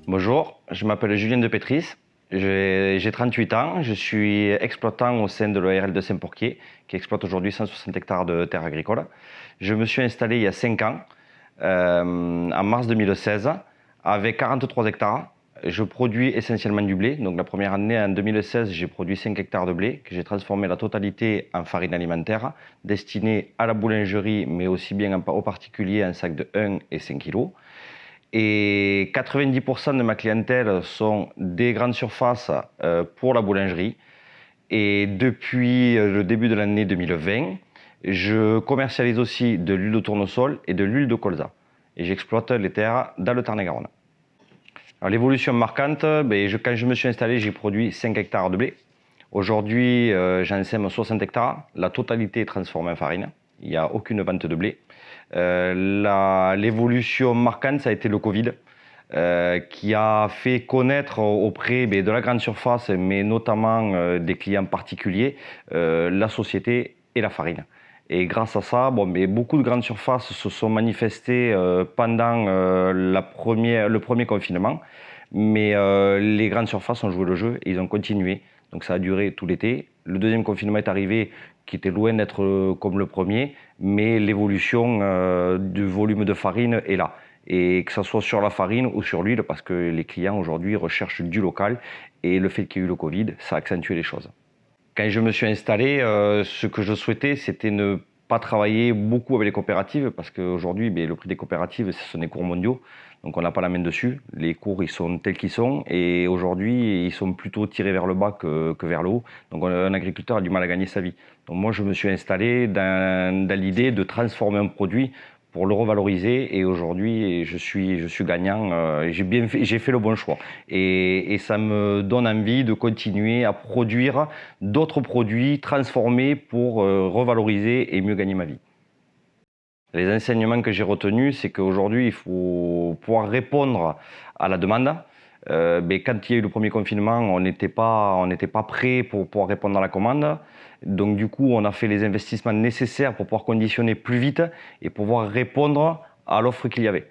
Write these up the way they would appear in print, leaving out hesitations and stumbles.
Bonjour, je m'appelle Julien de Pétris, j'ai 38 ans, je suis exploitant au sein de l'ORL de Saint-Pourquier, qui exploite aujourd'hui 160 hectares de terres agricoles. Je me suis installé il y a 5 ans, en mars 2016, avec 43 hectares. Je produis essentiellement du blé. Donc la première année, en 2016, j'ai produit 5 hectares de blé, que j'ai transformé la totalité en farine alimentaire, destinée à la boulangerie, mais aussi bien aux particuliers en sacs de 1 et 5 kg. Et 90% de ma clientèle sont des grandes surfaces pour la boulangerie. Et depuis le début de l'année 2020, je commercialise aussi de l'huile de tournesol et de l'huile de colza. Et j'exploite les terres dans le Tarn-et-Garonne. L'évolution marquante, quand je me suis installé, j'ai produit 5 hectares de blé. Aujourd'hui, j'en sème 60 hectares. La totalité est transformée en farine. Il n'y a aucune vente de blé. L'évolution marquante, ça a été le Covid, qui a fait connaître auprès de la grande surface, mais notamment des clients particuliers, la société et la farine. Et grâce à ça, beaucoup de grandes surfaces se sont manifestées pendant le premier confinement, mais les grandes surfaces ont joué le jeu et ils ont continué. Donc ça a duré tout l'été. Le deuxième confinement est arrivé, qui était loin d'être comme le premier, mais l'évolution du volume de farine est là. Et que ce soit sur la farine ou sur l'huile, parce que les clients aujourd'hui recherchent du local, et le fait qu'il y ait eu le Covid, ça a accentué les choses. Quand je me suis installé, ce que je souhaitais, c'était ne pas travailler beaucoup avec les coopératives, parce qu'aujourd'hui, le prix des coopératives, ce sont des cours mondiaux, donc on n'a pas la main dessus. Les cours, ils sont tels qu'ils sont, et aujourd'hui, ils sont plutôt tirés vers le bas que vers le haut. Donc un agriculteur a du mal à gagner sa vie. Donc moi, je me suis installé dans l'idée de transformer un produit pour le revaloriser, et aujourd'hui je suis gagnant, j'ai fait le bon choix, et ça me donne envie de continuer à produire d'autres produits transformés pour revaloriser et mieux gagner ma vie. Les enseignements que j'ai retenus, c'est qu'aujourd'hui il faut pouvoir répondre à la demande. Quand il y a eu le premier confinement, on n'était pas prêt pour pouvoir répondre à la commande. Donc du coup, on a fait les investissements nécessaires pour pouvoir conditionner plus vite et pouvoir répondre à l'offre qu'il y avait.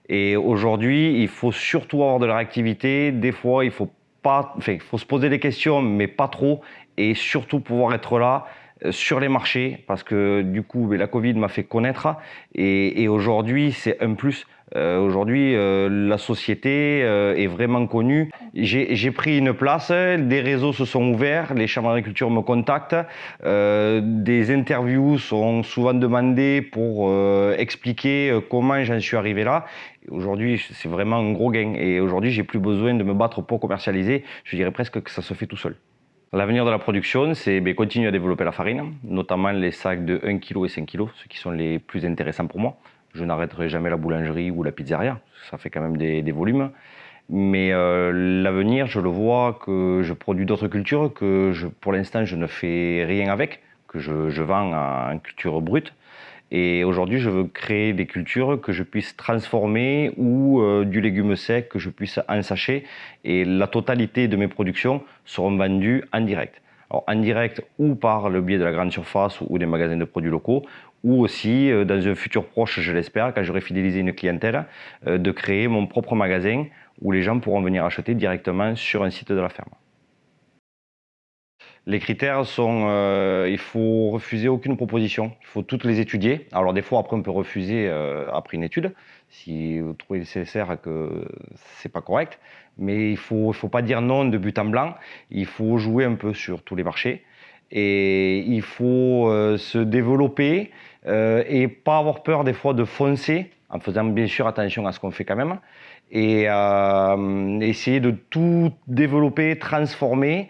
Et aujourd'hui, il faut surtout avoir de la réactivité. Des fois, il faut se poser des questions, mais pas trop. Et surtout pouvoir être là sur les marchés, parce que du coup, la Covid m'a fait connaître. Et aujourd'hui, c'est un plus. Aujourd'hui, la société est vraiment connue. J'ai pris une place, des réseaux se sont ouverts, les chambres d'agriculture me contactent, des interviews sont souvent demandées pour expliquer comment j'en suis arrivé là. Aujourd'hui, c'est vraiment un gros gain. Et aujourd'hui, j'ai plus besoin de me battre pour commercialiser. Je dirais presque que ça se fait tout seul. L'avenir de la production, c'est continuer à développer la farine, notamment les sacs de 1 kg et 5 kg, ceux qui sont les plus intéressants pour moi. Je n'arrêterai jamais la boulangerie ou la pizzeria, ça fait quand même des volumes. Mais l'avenir, je le vois que je produis d'autres cultures, pour l'instant je ne fais rien avec, que je vends en culture brute. Et aujourd'hui, je veux créer des cultures que je puisse transformer, ou du légume sec que je puisse ensacher. Et la totalité de mes productions seront vendues en direct. Alors, en direct, ou par le biais de la grande surface ou des magasins de produits locaux, ou aussi, dans un futur proche, je l'espère, quand j'aurai fidélisé une clientèle, de créer mon propre magasin où les gens pourront venir acheter directement sur un site de la ferme. Les critères sont, il faut refuser aucune proposition, il faut toutes les étudier. Alors des fois, après, on peut refuser après une étude, si vous trouvez nécessaire que c'est pas correct. Mais il faut pas dire non de but en blanc. Il faut jouer un peu sur tous les marchés. Et il faut se développer et pas avoir peur des fois de foncer, en faisant bien sûr attention à ce qu'on fait quand même. Et essayer de tout développer, transformer,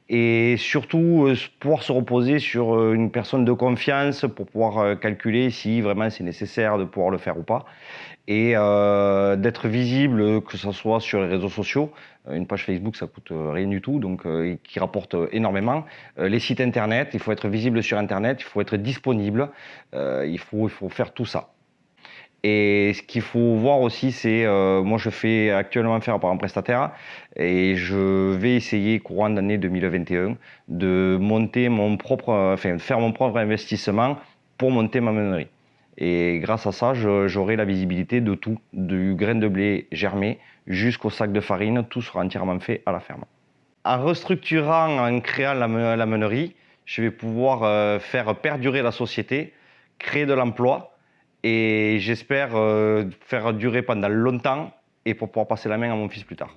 et surtout pouvoir se reposer sur une personne de confiance pour pouvoir calculer si vraiment c'est nécessaire de pouvoir le faire ou pas, et d'être visible, que ce soit sur les réseaux sociaux. Une page Facebook, ça coûte rien du tout, donc qui rapporte énormément. Les sites internet, il faut être visible sur internet, il faut être disponible, il faut faire tout ça. Et ce qu'il faut voir aussi, c'est, moi je fais actuellement faire par un prestataire, et je vais essayer courant d'année 2021 de monter faire mon propre investissement pour monter ma meunerie. Et grâce à ça, j'aurai la visibilité de tout, du grain de blé germé jusqu'au sac de farine, tout sera entièrement fait à la ferme. En restructurant, en créant la meunerie, je vais pouvoir faire perdurer la société, créer de l'emploi et j'espère faire durer pendant longtemps et pour pouvoir passer la main à mon fils plus tard.